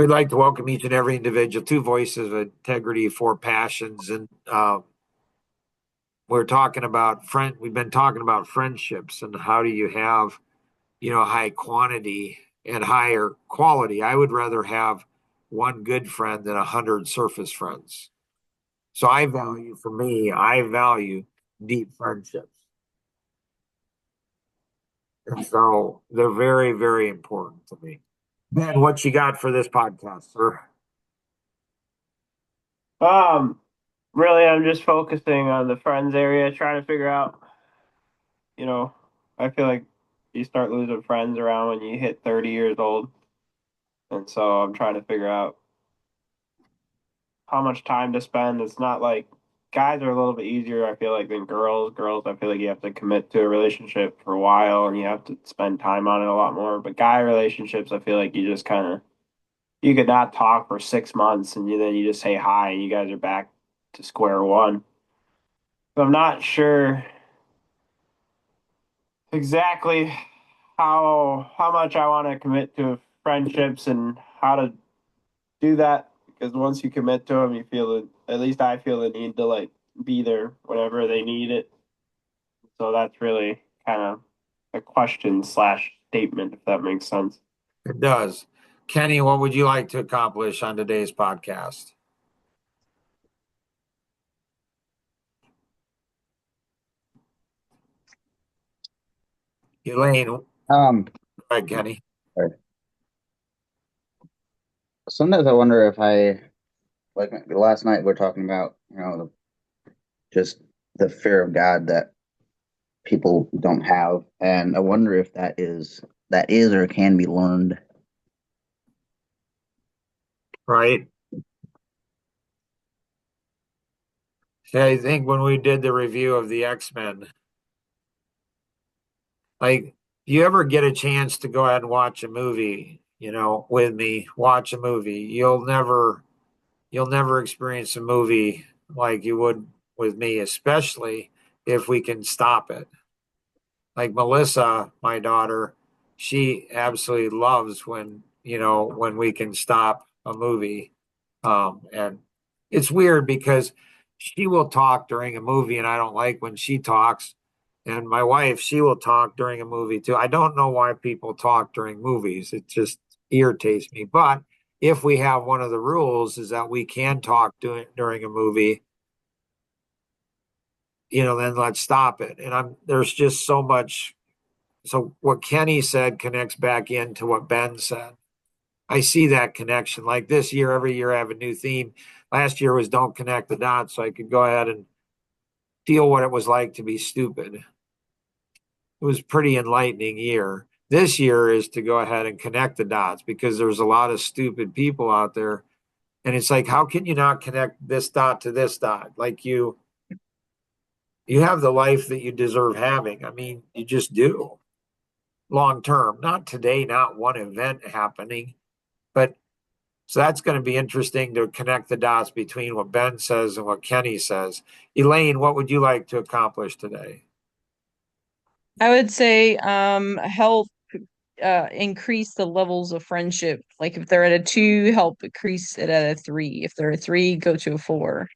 We'd like to welcome each and every individual, two voices of integrity, four passions, and we're talking about friend. We've been talking about friendships and how do you have, high quantity and higher quality. I would rather have one good friend than 100 surface friends. So I value deep friendships, and so they're very, very important to me. Ben, what you got for this podcast, sir? Um, Really, I'm just focusing on the friends area, trying to figure out, you know, I feel like you start losing friends around when you hit 30 years old. And so I'm trying to figure out how much time to spend. It's not like guys are a little bit easier, I feel like, than girls. Girls, I feel like you have to commit to a relationship for a while and you have to spend time on it a lot more. But guy relationships, I feel like you just kind of, you could not talk for 6 months and then you just say hi and you guys are back to square one. So I'm not sure exactly how much I want to commit to friendships and how to do that because once you commit to them, you feel it. At least I feel the need to like be there whenever they need it. So that's really kind of a question slash statement, if that makes sense. It does. Kenny, what would you like to accomplish on today's podcast? Elaine, go Um, ahead, Kenny. sorry. Sometimes I wonder if like last night we are talking about, just the fear of God that people don't have, and I wonder if that is or can be learned. Right. Yeah, I think when we did the review of the X-Men, like, do you ever get a chance to go ahead and watch a movie, with me, watch a movie, you'll never experience a movie like you would with me, especially if we can stop it. Like Melissa, my daughter, she absolutely loves when we can stop a movie. And it's weird because she will talk during a movie and I don't like when she talks. And my wife, she will talk during a movie too. I don't know why people talk during movies. It just irritates me. But if we have one of the rules is that we can talk during a movie, then let's stop it. And there's just so much. So what Kenny said connects back into what Ben said. I see that connection. Like this year, every year I have a new theme. Last year was don't connect the dots, so I could go ahead and feel what it was like to be stupid. It was a pretty enlightening year. This year is to go ahead and connect the dots because there's a lot of stupid people out there. And it's like, how can you not connect this dot to this dot? Like you have the life that you deserve having. I mean, you just do long term, not today, not one event happening, but so that's going to be interesting to connect the dots between what Ben says and what Kenny says. Elaine, what would you like to accomplish today? I would say help increase the levels of friendship. Like if they're at a two, help increase it at a three. If they're a three, go to a four.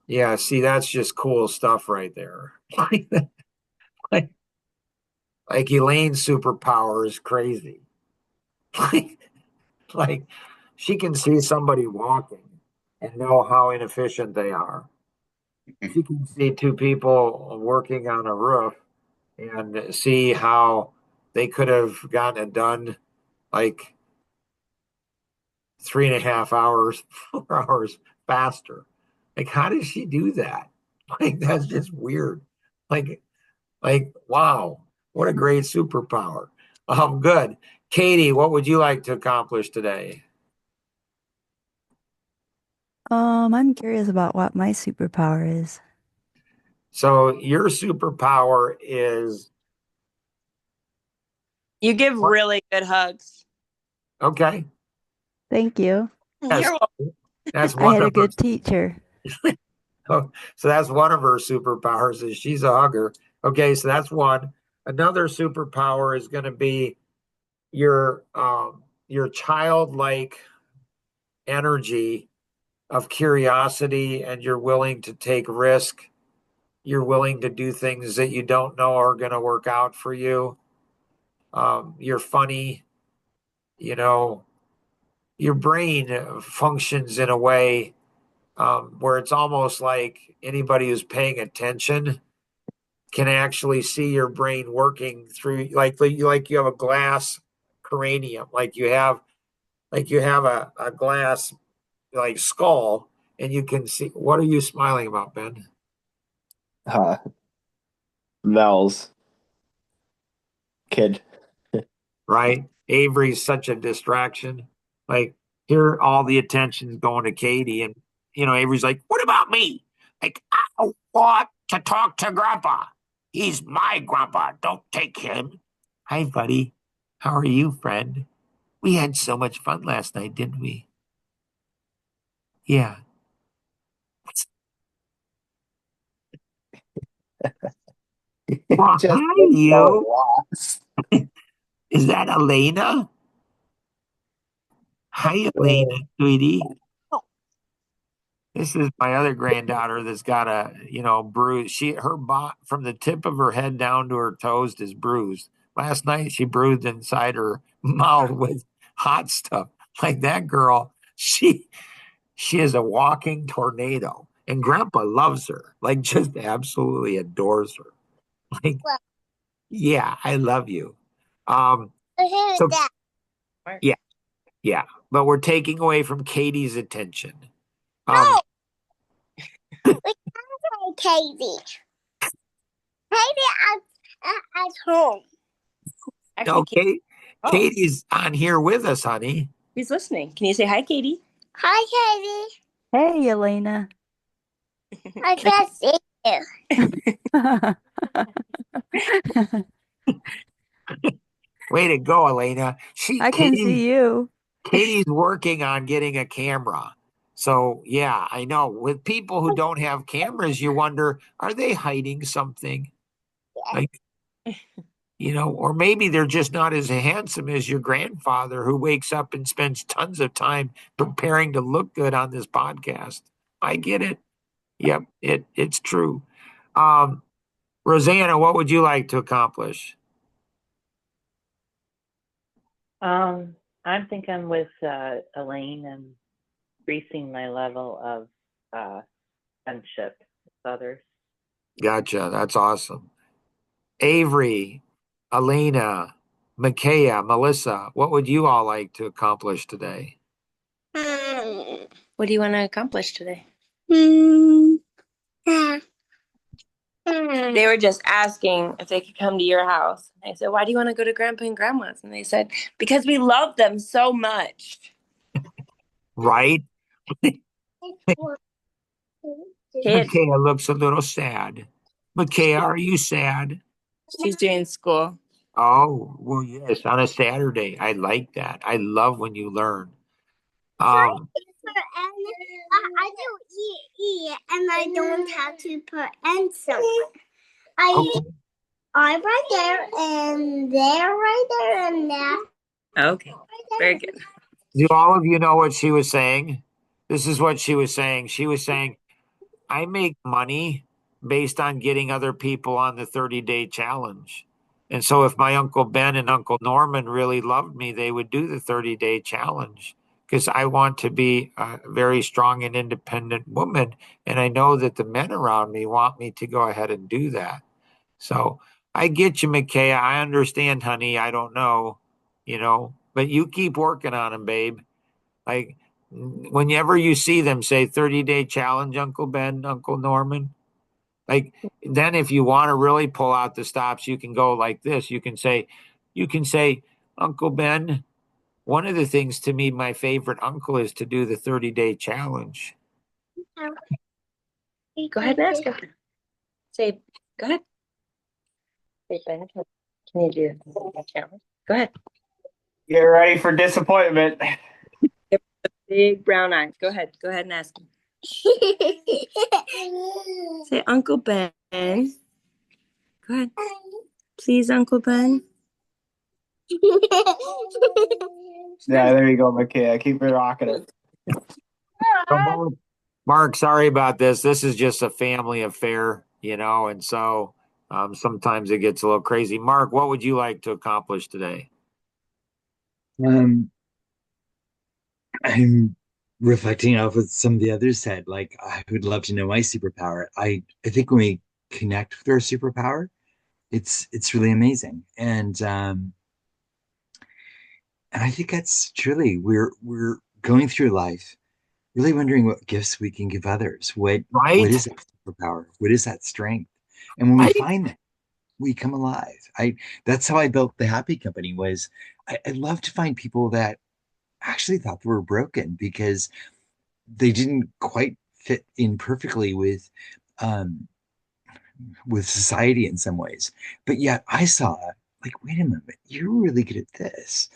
Yeah, see, that's just cool stuff right there. like, like Elaine's superpower is crazy. Like, like she can see somebody walking and know how inefficient they are. She can see two people working on a roof and see how they could have gotten it done like 3.5 hours, 4 hours faster. Like, how does she do that? Like, that's just weird. Like, wow, what a great superpower. Good. Katie, what would you like to accomplish today? I'm curious about what my superpower is. So your superpower is You give what? really good hugs. Okay. Thank you. Yes, You're welcome. that's I one had a of her. good teacher. Oh, so that's one of her superpowers is she's a hugger. Okay, so that's one. Another superpower is going to be your childlike energy of curiosity, and you're willing to take risk. You're willing to do things that you don't know are going to work out for you. You're funny, you know, your brain functions in a way where it's almost like anybody who's paying attention can actually see your brain working through, like you have a glass cranium, like you have a glass like skull, and you can see. What are you smiling about, Ben? Mel's kid. Right? Avery's such a distraction. Like, here, all the attention's going to Katie, and Avery's like, "What about me? Like, I want to talk to Grandpa. He's my grandpa. Don't take him." Hi, buddy. How are you, friend? We had so much fun last night, didn't we? Yeah. Well, Just hi, so you. lost. Is that Elena? Hi, Elena, sweetie. This is my other granddaughter that's got a, bruise. From the tip of her head down to her toes is bruised. Last night she bruised inside her mouth with hot stuff. Like that girl, she is a walking tornado. And Grandpa loves her, like just absolutely adores her. Like, yeah, I love you. Um, so yeah, yeah. But we're taking away from Katie's attention. Um, Katie. Katie at home. Actually, okay, oh, Katie's on here with us, honey. he's listening. Can you say hi, Katie? Hi, Hey, Elena. Katie. I can't see you. Way to go, Elena. I can see you. Katie's working on getting a camera. So yeah, I know. With people who don't have cameras, you wonder, are they hiding something? Like, or maybe they're just not as handsome as your grandfather who wakes up and spends tons of time preparing to look good on this podcast. I get it. Yep, it's true. Um, Rosanna, what would you like to accomplish? I'm thinking with Elaine and increasing my level of friendship with others. Gotcha. That's awesome. Avery, Elena, Micaiah, Melissa, what would you all like to accomplish today? What do you want to accomplish today? They were just asking if they could come to your house. I said, "Why do you want to go to Grandpa and Grandma's?" And they said, "Because we love them so much." Right? Kids, Micaiah looks a little sad. Micaiah, are you sad? she's doing school. Oh, well, yes, on a Saturday. I like that. I love when you learn. I do eat, and I don't have to put N somewhere. Okay. I'm right there, and they're right there, and that. Okay, very good. Do all of you know what she was saying? This is what she was saying. She was saying, I make money based on getting other people on the 30-day challenge. And so if my Uncle Ben and Uncle Norman really loved me, they would do the 30-day challenge because I want to be a very strong and independent woman. And I know that the men around me want me to go ahead and do that. So I get you, Micaiah. I understand, honey. I don't know, but you keep working on them, babe. Like, whenever you see them, say 30-day challenge, Uncle Ben, Uncle Norman. Like, then if you want to really pull out the stops, you can go like this. You can say, Uncle Ben, one of the things to me, my favorite uncle is to do the 30-day challenge. Go ahead and ask him. Say, go ahead. Say, Ben, can you do the challenge? Go ahead. Get ready for disappointment. Big brown eyes. Go ahead. Go ahead and ask him. Say, Uncle Ben. Go ahead. Please, Uncle Ben. Yeah, there you go, Micaiah. Keep it rocking it. So Mark, sorry about this. This is just a family affair, and so sometimes it gets a little crazy. Mark, what would you like to accomplish today? Um, I'm reflecting off what some of the others said. Like, I would love to know my superpower. I think when we connect with our superpower, it's really amazing. And I think that's truly we're going through life really wondering what gifts we can give others. What Right? is that superpower? What is that strength? And when we Right? find that, we come alive. I That's how I built the happy company. Was I love to find people that actually thought they were broken because they didn't quite fit in perfectly um, with society in some ways. But yet I saw, like, wait a minute, you're really good at this.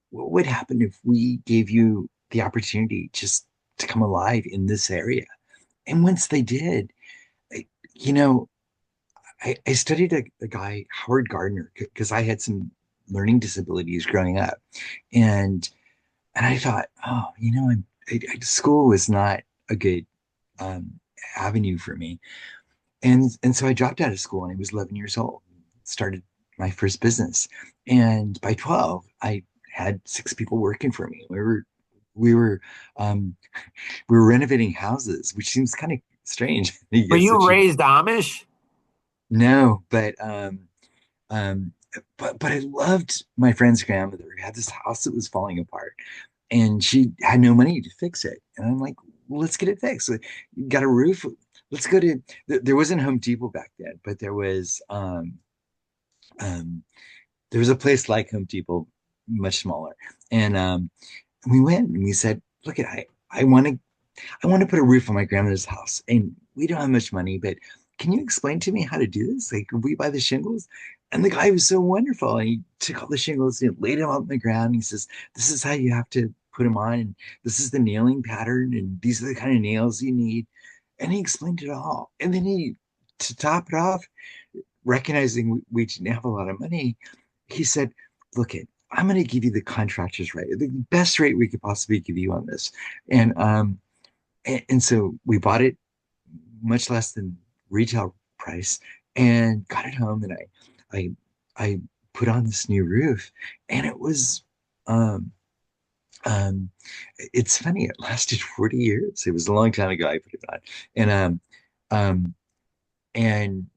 What would happen if we gave you the opportunity just to come alive in this area? And once they did, I, you know, I studied a guy, Howard Gardner, because I had some learning disabilities growing up. And I thought, oh, school was not a good um, avenue for me. And so I dropped out of school and I was 11 years old, started my first business. And by 12, I had six people working for me. We were um, we were renovating houses, which seems kind of strange. I Were guess you that you raised Amish? know, um, but I loved my friend's grandmother who had this house that was falling apart, and she had no money to fix it. And I'm like, well, let's get it fixed. So, got a roof. Let's go to. There wasn't Home Depot back then, but um, there was a place like Home Depot, much smaller, and we went and we said, look, I want to put a roof on my grandmother's house, and we don't have much money, but can you explain to me how to do this? Like, could we buy the shingles? And the guy was so wonderful. And he took all the shingles and laid them out on the ground. He says, this is how you have to put them on. And this is the nailing pattern. And these are the kind of nails you need. And he explained it all. And then to top it off, recognizing we didn't have a lot of money, he said, look, I'm going to give you the contractor's rate, the best rate we could possibly give you on this. And so we bought it much less than retail price and got it home. And I, I put on this new roof, and it was, um, um, it's funny. It lasted 40 years. It was a long time ago I put it on, and um, and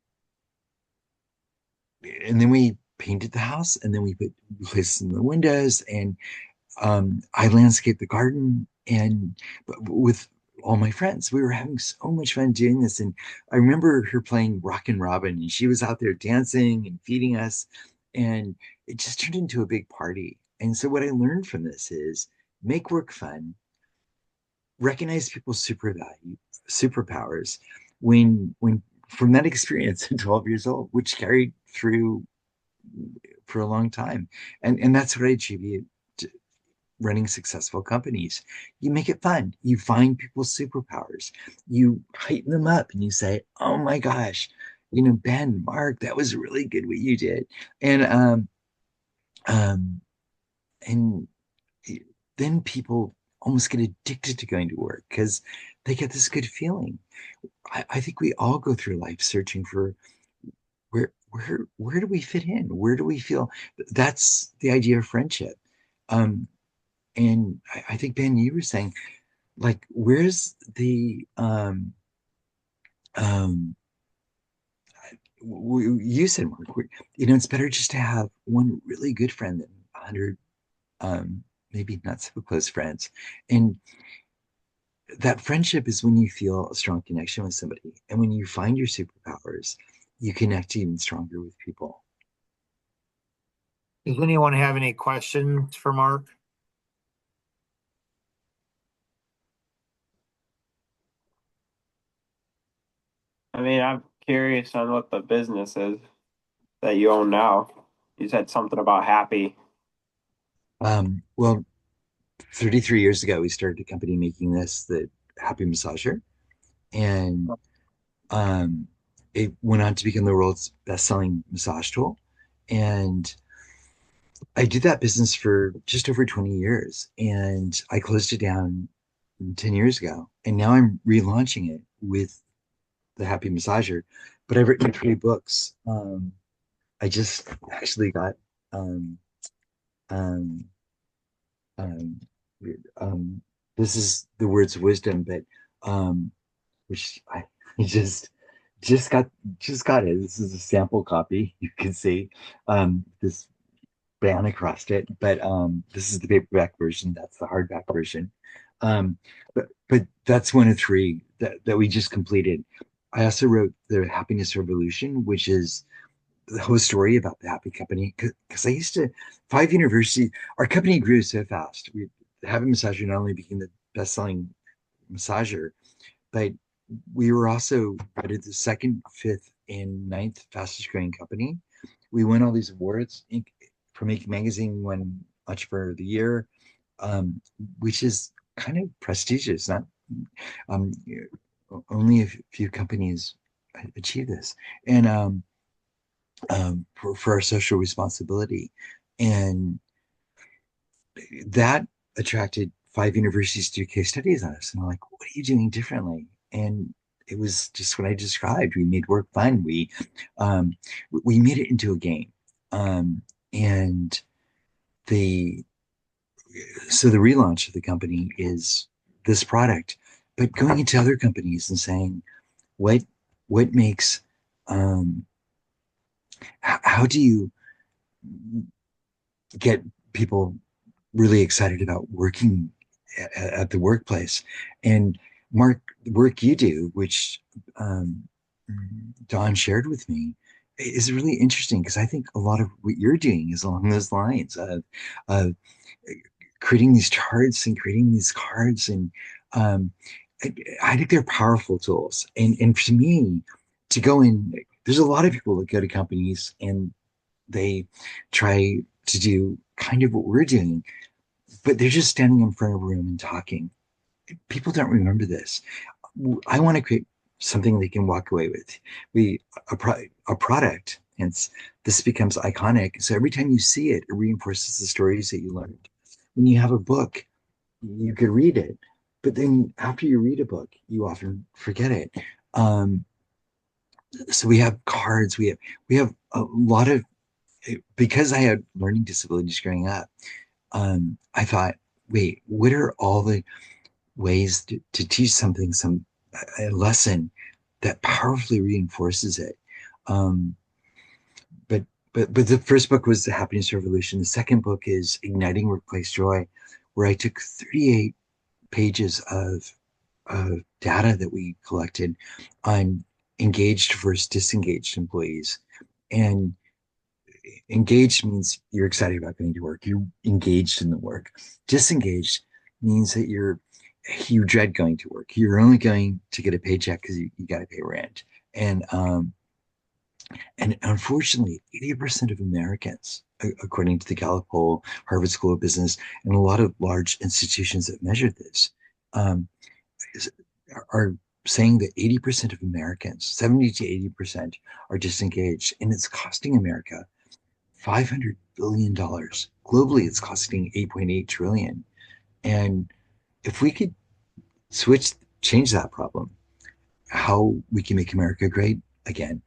and then we painted the house, and then we put places in the windows, and I landscaped the garden and with all my friends. We were having so much fun doing this. And I remember her playing Rockin' Robin, and she was out there dancing and feeding us. And it just turned into a big party. And so what I learned from this is make work fun, recognize people's superpowers when from that experience at 12 years old, which carried through for a long time. And that's what I attribute running successful companies. You make it fun. You find people's superpowers. You heighten them up and you say, "Oh my gosh, Ben, Mark, that was really good what you did." And um and then people almost get addicted to going to work because they get this good feeling. I think we all go through life searching for where do we fit in? Where do we feel? That's the idea of friendship. Um, and I think Ben, you were saying, like, where's the um you said, Mark, it's better just to have one really good friend than 100 maybe not so close friends. And that friendship is when you feel a strong connection with somebody, and when you find your superpowers, you connect even stronger with people. Does anyone have any questions for Mark? I mean, I'm curious on what the business is that you own now. You said something about happy. Well, 33 years ago we started a company making the happy massager, and um it went on to become the world's best-selling massage tool. And I did that business for just over 20 years, and I closed it down 10 years ago, and now I'm relaunching it with the Happy Massager. But I've written 3 books. I just actually got um, um, um, um, this is the words of wisdom, but um, which I just got just got it. This is a sample copy. You can see this band across it, but this is the paperback version. That's the hardback version. But that's one of 3 that we just completed. I also wrote the Happiness Revolution, which is the whole story about the Happy Company. Because I used to 5 university, our company grew so fast. The Happy Massager not only became the best-selling massager, but we were also rated the second, fifth, and ninth fastest growing company. We won all these awards. For Inc. Magazine won Entrepreneur of the Year, um, which is kind of prestigious. Not um, only a few companies achieve this, and for our social responsibility, and that attracted 5 universities to do case studies on us. And I'm like, what are you doing differently? And it was just what I described. We made work fun. Um, we made it into a game. And the so the relaunch of the company is this product, but going into other companies and saying what what makes how do you get people really excited about working at the workplace. And Mark, the work you do, which um, Don shared with me, is really interesting because I think a lot of what you're doing is along those lines of creating these charts and creating these cards. And um, I think they're powerful tools. And to me, to go in, there's a lot of people that go to companies and they try to do kind of what we're doing, but they're just standing in front of a room and talking. People don't remember this. I want to create something they can walk away with. We a product, hence this becomes iconic. So every time you see it, it reinforces the stories that you learned. When you have a book, you could read it, but then after you read a book, you often forget it. Um, so we have cards. We have a lot of because I had learning disabilities growing up. I thought, wait, what are all the ways to teach something, a lesson that powerfully reinforces it? Um, but but the first book was The Happiness Revolution. The second book is Igniting Workplace Joy, where I took 38 pages of data that we collected on engaged versus disengaged employees. And engaged means you're excited about going to work. You're engaged in the work. Disengaged means that you dread going to work. You're only going to get a paycheck because you got to pay rent. And unfortunately, 80% of Americans, according to the Gallup poll, Harvard School of Business, and a lot of large institutions that measure this, um, are saying that 80% of Americans, 70 to 80%, are disengaged, and it's costing America $500 billion dollars. Globally, it's costing 8.8 trillion dollars. And if we could change that problem, how we can make America great again.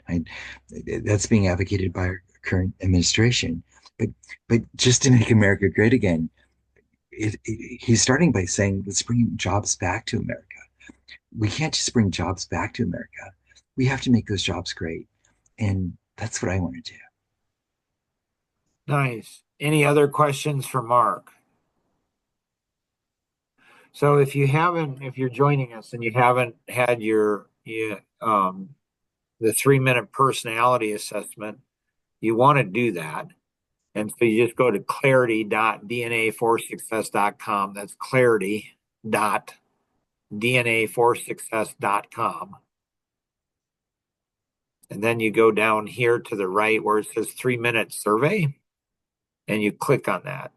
That's being advocated by our current administration. But but just to make America great again, he's starting by saying, let's bring jobs back to America. We can't just bring jobs back to America. We have to make those jobs great. And that's what I want to do. Nice. Any other questions for Mark? So if you're joining us and you haven't had the 3-minute personality assessment, you want to do that. And so you just go to clarity.dna4success.com. That's clarity.dna4success.com. And then you go down here to the right where it says 3-minute survey, and you click on that.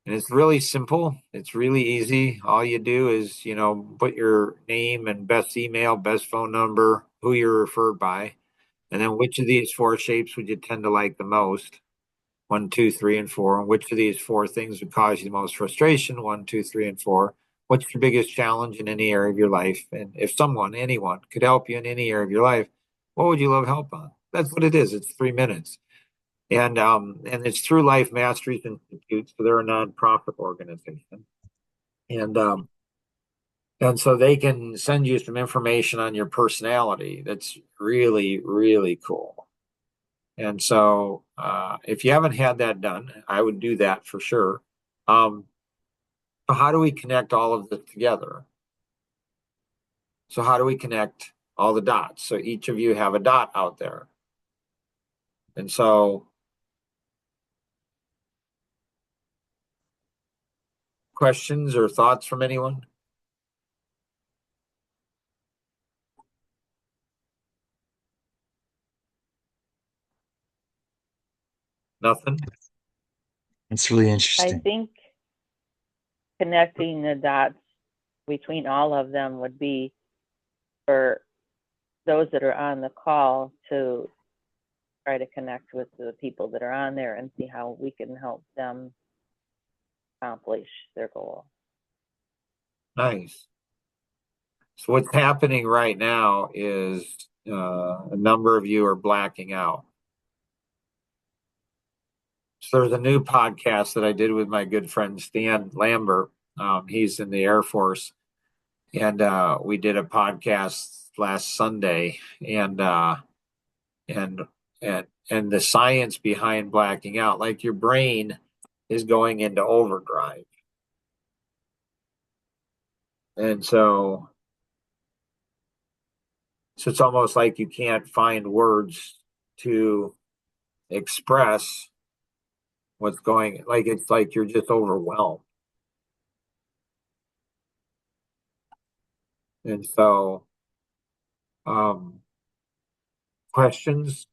And it's really simple. It's really easy. All you do is, put your name and best email, best phone number, who you're referred by, and then which of these 4 shapes would you tend to like the most? 1, 2, 3, and 4. And which of these 4 things would cause you the most frustration? 1, 2, 3, and 4. What's your biggest challenge in any area of your life? And if anyone could help you in any area of your life, what would you love help on? That's what it is. It's 3 minutes. And it's through Life Masteries Institute, so they're a nonprofit organization. And so they can send you some information on your personality that's really, really cool. And so if you haven't had that done, I would do that for sure. So how do we connect all of this together? So how do we connect all the dots? So each of you have a dot out there. And so questions or thoughts from anyone? Nothing? It's really I interesting. think connecting the dots between all of them would be for those that are on the call to try to connect with the people that are on there and see how we can help them accomplish their goal. Nice. So what's happening right now is a number of you are blacking out. So there's a new podcast that I did with my good friend Stan Lambert. He's in the Air Force, and we did a podcast last Sunday, and and and the science behind blacking out, like your brain is going into overdrive, and so it's almost like you can't find words to express what's going, like it's like you're just overwhelmed. And so um questions,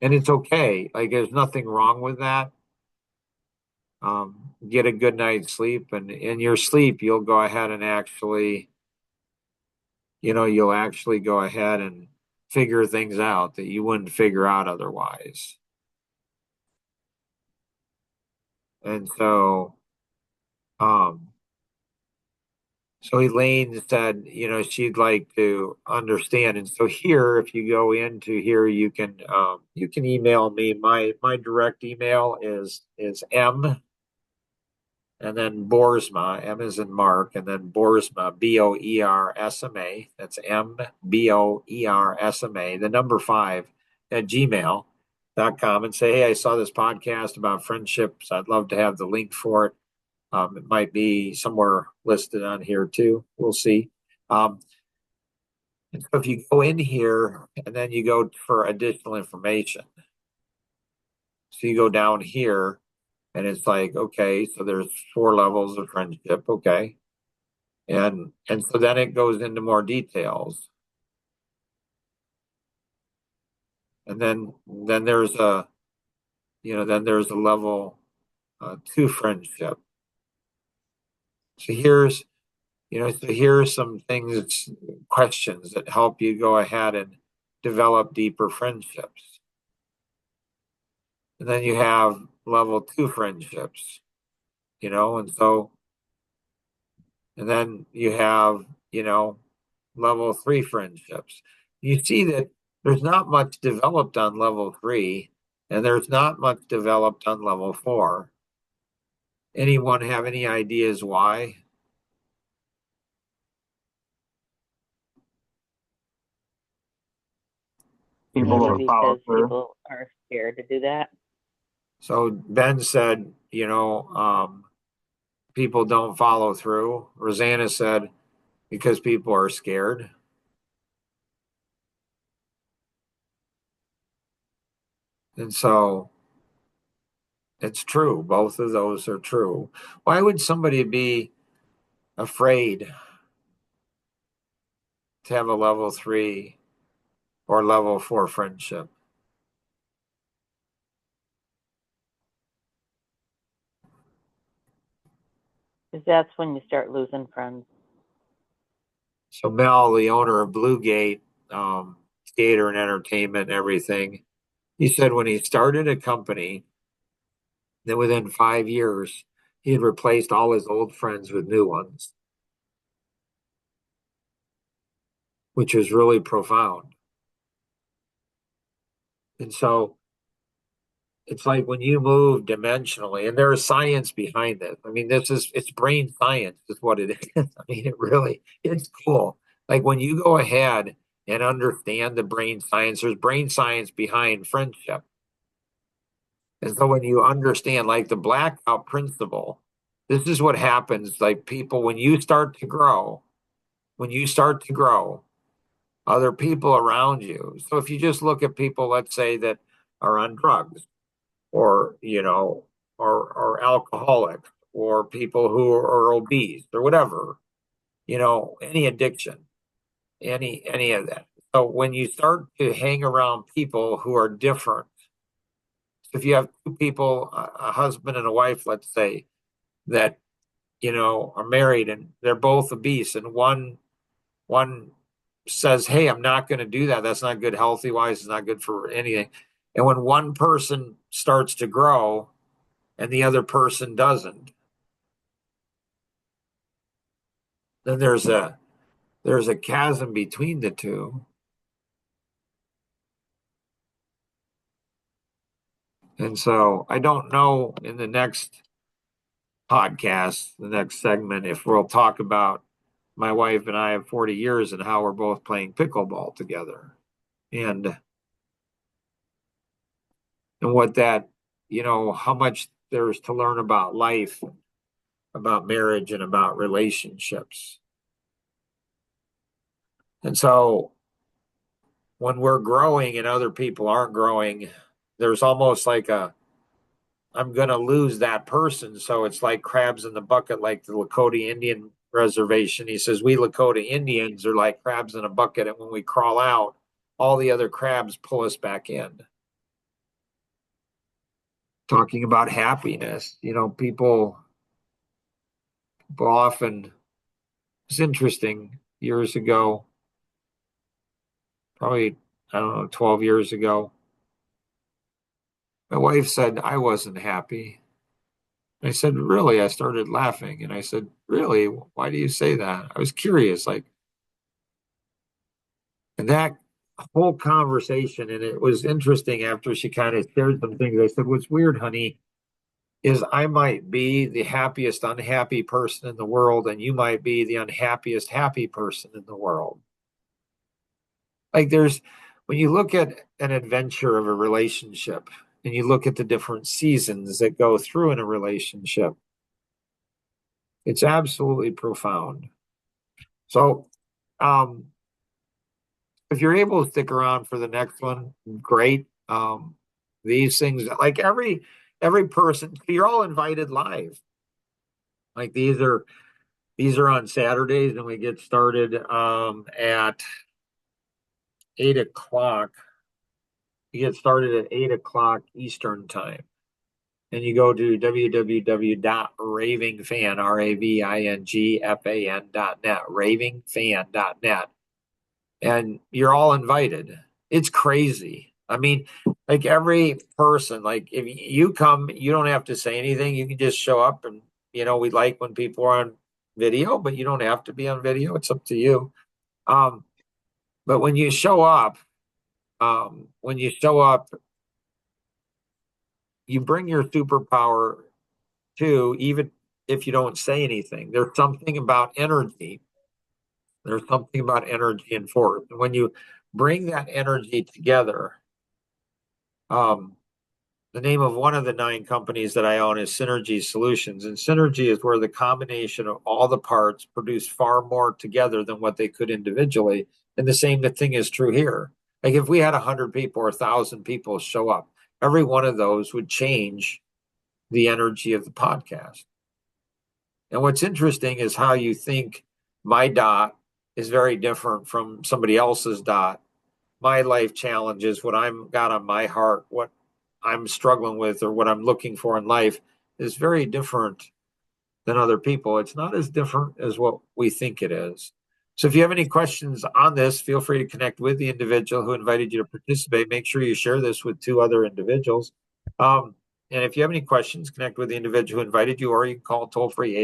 and it's okay, like there's nothing wrong with that. Get a good night's sleep, and in your sleep you'll go ahead and actually, you'll actually go ahead and figure things out that you wouldn't figure out otherwise. And um so Elaine said, she'd like to understand. And so here, if you go into here, you can email me. My direct email is M and then Boersma, M is in Mark, and then Boersma, Boersma. That's MBoersma, the number 5 at gmail.com, and say, hey, I saw this podcast about friendships. I'd love to have the link for it. It might be somewhere listed on here too. We'll see. And so if you go in here and then you go for additional information, so you go down here and it's like, okay, so there's 4 levels of friendship. Okay. And so then it goes into more details. And then there's a level 2 friendship. So here are some things, questions that help you go ahead and develop deeper friendships. And then you have level 2 friendships, and then you have, level 3 friendships. You see that there's not much developed on level 3, and there's not much developed on level 4. Anyone have any ideas why? People Maybe don't follow because through. people are scared to do that. So Ben said, people don't follow through. Rosanna said, because people are scared. And so it's true. Both of those are true. Why would somebody be afraid to have a level 3 or level 4 friendship? Because that's when you start losing friends. So Mel, the owner of Bluegate Theater and Entertainment and everything, He said when he started a company, that within 5 years, he had replaced all his old friends with new ones, which was really profound. And so it's like when you move dimensionally, and there is science behind it. I mean, it's brain science, is what it is. I mean, it's cool. Like when you go ahead and understand the brain science, there's brain science behind friendship. And so when you understand like the blackout principle, this is what happens. Like people, when you start to grow, other people around you. So if you just look at people, let's say that are on drugs or, or alcoholics or people who are obese or whatever, any addiction, any of that. So when you start to hang around people who are different, if you have two people, a husband and a wife, let's say, that, are married and they're both obese and one says, "Hey, I'm not going to do that. That's not good healthy wise. It's not good for anything." And when one person starts to grow and the other person doesn't, then there's a chasm between the two. And so I don't know in the next podcast, the next segment, if we'll talk about my wife and I have 40 years and how we're both playing pickleball together. And what that, how much there's to learn about life, about marriage, and about relationships. And so when we're growing and other people aren't growing, there's almost like I'm going to lose that person. So it's like crabs in the bucket, like the Lakota Indian reservation. He says, we Lakota Indians are like crabs in a bucket. And when we crawl out, all the other crabs pull us back in. Talking about happiness, people often, it's interesting years ago, probably, I don't know, 12 years ago, my wife said I wasn't happy. I said, really? I started laughing. And I said, really? Why do you say that? I was curious. And that whole conversation, and it was interesting after she kind of shared some things. I said, what's weird, honey, is I might be the happiest unhappy person in the world, and you might be the unhappiest happy person in the world. Like when you look at an adventure of a relationship and you look at the different seasons that go through in a relationship, it's absolutely profound. So, if you're able to stick around for the next one, great. These things, like every person, you're all invited live. Like these are on Saturdays, and we get started at 8 o'clock. You get started at 8 o'clock Eastern time. And you go to www.ravingfan, ravingfan.net, ravingfan.net. And you're all invited. It's crazy. I mean, like every person, like if you come, you don't have to say anything. You can just show up and, we like when people are on video, but you don't have to be on video. It's up to you. But when you show up, you bring your superpower too, even if you don't say anything. There's something about energy. There's something about energy and force. And when you bring that energy together, the name of one of the 9 companies that I own is Synergy Solutions. And synergy is where the combination of all the parts produce far more together than what they could individually. And the same thing is true here. Like if we had 100 people or 1,000 people show up, every one of those would change the energy of the podcast. And what's interesting is how you think my dot is very different from somebody else's dot. My life challenges, what I'm got on my heart, what I'm struggling with, or what I'm looking for in life is very different than other people. It's not as different as what we think it is. So if you have any questions on this, feel free to connect with the individual who invited you to participate. Make sure you share this with 2 other individuals. And if you have any questions, connect with the individual who invited you, or you can call toll free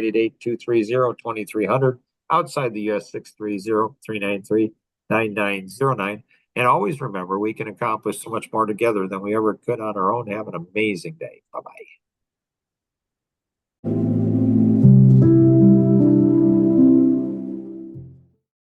888-230-2300 outside the US 630-393-9909. And always remember, we can accomplish so much more together than we ever could on our own. Have an amazing day. Bye-bye.